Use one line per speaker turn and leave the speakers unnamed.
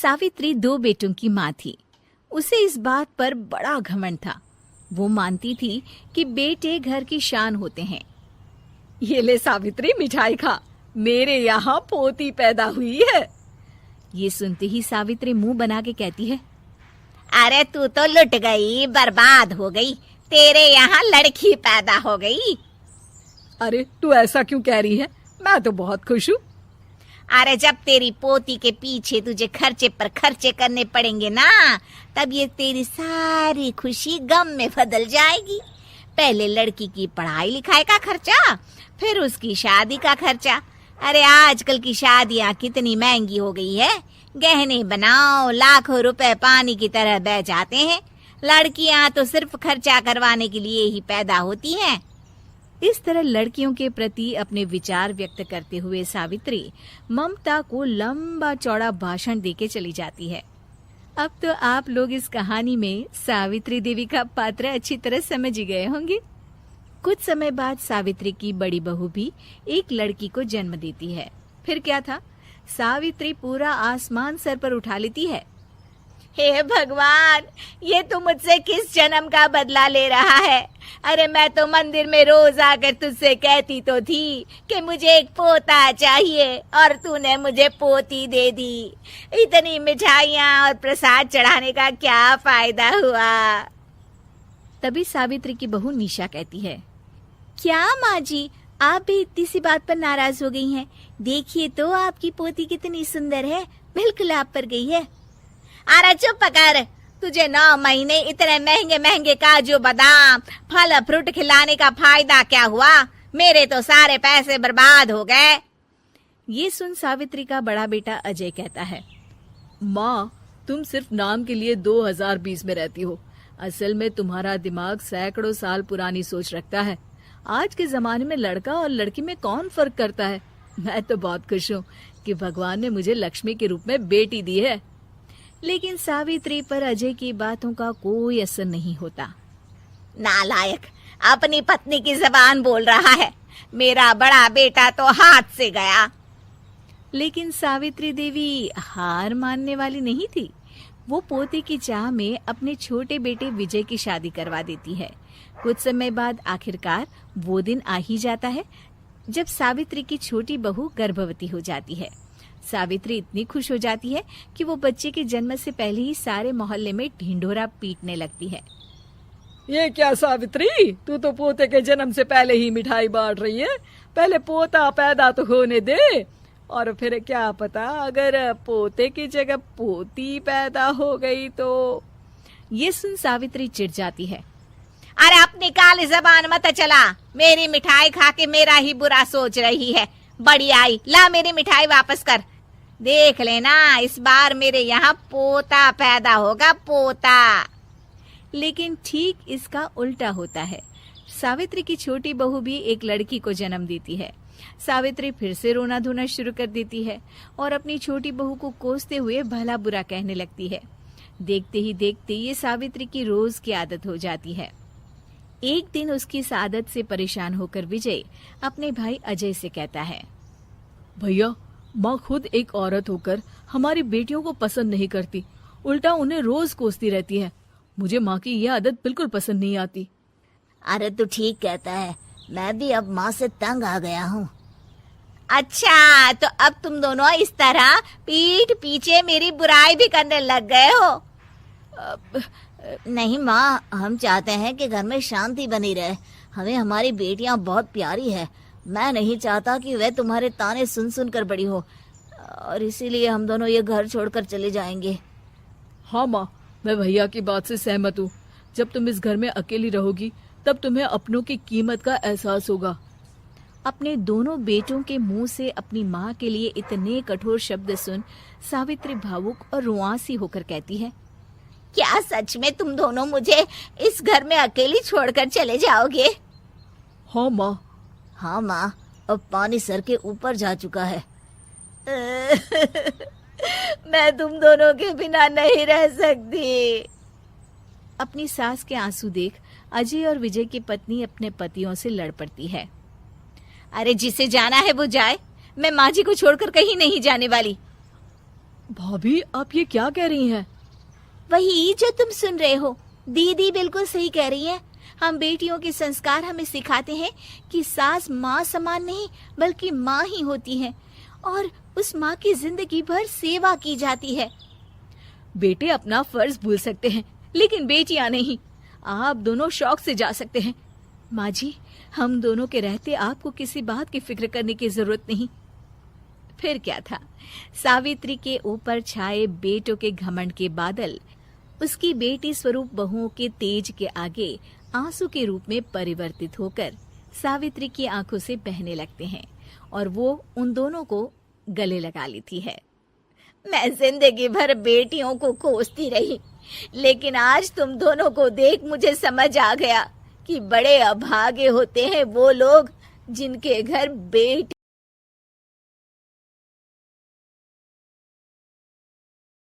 सावित्री 2 बेटों की माँ थी। उसे इस बात पर बड़ा घमंड था। वो मानती थी कि बेटे घर की शान होते हैं।
ये ले सावित्री, मिठाई खा, मेरे यहाँ पोती पैदा हुई है।
ये सुनते ही सावित्री मुंह बना के कहती है,
अरे तू तो लुट गई, बर्बाद हो गई, तेरे यहाँ लड़की पैदा हो गई।
अरे तू ऐसा क्यों कह रही है? मैं तो बहुत खुश हूँ।
अरे जब तेरी पोती के पीछे तुझे खर्चे पर खर्चे करने पड़ेंगे ना, तब ये तेरी सारी खुशी गम में बदल जाएगी। पहले लड़की की पढ़ाई लिखाई का खर्चा, फिर उसकी शादी का खर्चा। अरे आजकल की शादियाँ कितनी महंगी हो गई है। गहने बनाओ, लाखों रुपए पानी की तरह बह जाते हैं। लड़कियाँ तो सिर्फ खर्चा करवाने के लिए ही पैदा होती हैं।
इस तरह लड़कियों के प्रति अपने विचार व्यक्त करते हुए सावित्री ममता को लंबा चौड़ा भाषण देके चली जाती है। अब तो आप लोग इस कहानी में सावित्री देवी का पात्र अच्छी तरह समझ ही गए होंगे। कुछ समय बाद सावित्री की बड़ी बहू भी एक लड़की को जन्म देती है। फिर क्या था, सावित्री पूरा आसमान सर पर उठा लेती है।
हे भगवान, ये तू मुझसे किस जन्म का बदला ले रहा है? अरे मैं तो मंदिर में रोज आकर तुझसे कहती तो थी कि मुझे एक पोता चाहिए, और तूने मुझे पोती दे दी। इतनी मिठाइयाँ और प्रसाद चढ़ाने का क्या फायदा हुआ?
तभी सावित्री की बहू निशा कहती है, क्या माँ जी, आप भी इतनी सी बात पर नाराज हो गई हैं? देखिए तो आपकी पोती कितनी सुंदर है, बिल्कुल आप पर गई है।
अरे चुप कर, तुझे 9 महीने इतने महंगे महंगे काजू बादाम फल फ्रूट खिलाने का फायदा क्या हुआ? मेरे तो सारे पैसे बर्बाद हो गए।
ये सुन सावित्री का बड़ा बेटा अजय कहता है,
माँ, तुम सिर्फ नाम के लिए 2020 में रहती हो। असल में तुम्हारा दिमाग सैकड़ों साल पुरानी सोच रखता है। आज के जमाने में लड़का और लड़की में कौन फर्क करता है? मैं तो बहुत खुश हूँ कि भगवान ने मुझे लक्ष्मी के रूप में बेटी दी है।
लेकिन सावित्री पर अजय की बातों का कोई असर नहीं होता।
नालायक, अपनी पत्नी की जबान बोल रहा है। मेरा बड़ा बेटा तो हाथ से गया।
लेकिन सावित्री देवी हार मानने वाली नहीं थी। वो पोते की चाह में अपने छोटे बेटे विजय की शादी करवा देती है। कुछ समय बाद आखिरकार वो दिन आ ही जाता है जब सावित्री की छोटी बहू गर्भवती हो जाती है। सावित्री इतनी खुश हो जाती है कि वो बच्चे के जन्म से पहले ही सारे मोहल्ले में ढिंढोरा पीटने लगती है।
ये क्या सावित्री, तू तो पोते के जन्म से पहले ही मिठाई बांट रही है। पहले पोता पैदा तो होने दे, और फिर क्या पता अगर पोते की जगह पोती पैदा हो गई तो।
ये सुन सावित्री चिढ़ जाती है।
अरे अपनी काली जबान मत चला। मेरी मिठाई खा के मेरा ही बुरा सोच रही है। बड़ी आई, ला मेरी मिठाई वापस कर। देख लेना, इस बार मेरे यहाँ पोता पैदा होगा, पोता।
लेकिन ठीक इसका उल्टा होता है। सावित्री की छोटी बहू भी एक लड़की को जन्म देती है। सावित्री फिर से रोना धोना शुरू कर देती है और अपनी छोटी बहू को कोसते हुए भला बुरा कहने लगती है। देखते ही देखते ये सावित्री की रोज की आदत हो जाती है। एक दिन उसकी इस आदत से परेशान होकर विजय अपने भाई अजय से कहता है,
भैया, माँ खुद एक औरत होकर हमारी बेटियों को पसंद नहीं करती, उल्टा उन्हें रोज कोसती रहती है। मुझे माँ की यह आदत बिल्कुल पसंद नहीं आती।
अरे तू ठीक कहता है, मैं भी अब माँ से तंग आ गया हूँ। अच्छा, तो अब तुम दोनों इस तरह पीठ पीछे मेरी बुराई भी करने लग गए हो? नहीं माँ, हम चाहते हैं कि घर में शांति बनी रहे। हमें हमारी बेटियाँ बहुत प्यारी है। मैं नहीं चाहता कि वह तुम्हारे ताने सुन सुन कर बड़ी हो, और इसीलिए हम दोनों ये घर छोड़कर चले जाएंगे।
हाँ माँ, मैं भैया की बात से सहमत हूँ। जब तुम इस घर में अकेली रहोगी तब तुम्हें अपनों की कीमत का एहसास होगा।
अपने दोनों बेटों के मुंह से अपनी माँ के लिए इतने कठोर शब्द सुन सावित्री भावुक और रुआंसी होकर कहती है,
क्या सच में तुम दोनों मुझे इस घर में अकेली छोड़कर चले जाओगे?
हाँ माँ।
हाँ माँ, अब पानी सर के ऊपर जा चुका है। मैं तुम दोनों के बिना नहीं रह सकती।
अपनी सास के आंसू देख अजय और विजय की पत्नी अपने पतियों से लड़ पड़ती है।
अरे जिसे जाना है वो जाए, मैं माँ जी को छोड़कर कहीं नहीं जाने वाली।
भाभी, आप ये क्या कह रही हैं?
वही जो तुम सुन रहे हो, दीदी बिल्कुल सही कह रही है। हम बेटियों के संस्कार हमें सिखाते हैं कि सास माँ समान नहीं बल्कि माँ ही होती है और उस माँ की जिंदगी भर सेवा की जाती है।
बेटे अपना फर्ज भूल सकते हैं, लेकिन बेटियां नहीं। आप दोनों शौक से जा सकते हैं। माँ जी, हम दोनों के रहते आपको किसी बात की फिक्र करने की जरूरत नहीं।
फिर क्या था, सावित्री के ऊपर छाए बेटों के घमंड के बादल उसकी बेटी स्वरूप बहुओं के तेज के आगे आंसू के रूप में परिवर्तित होकर सावित्री की आंखों से बहने लगते हैं और वो उन दोनों को गले लगा लेती है।
मैं जिंदगी भर बेटियों को कोसती रही, लेकिन आज तुम दोनों को देख मुझे समझ आ गया कि बड़े अभागे होते हैं वो लोग जिनके घर बेटी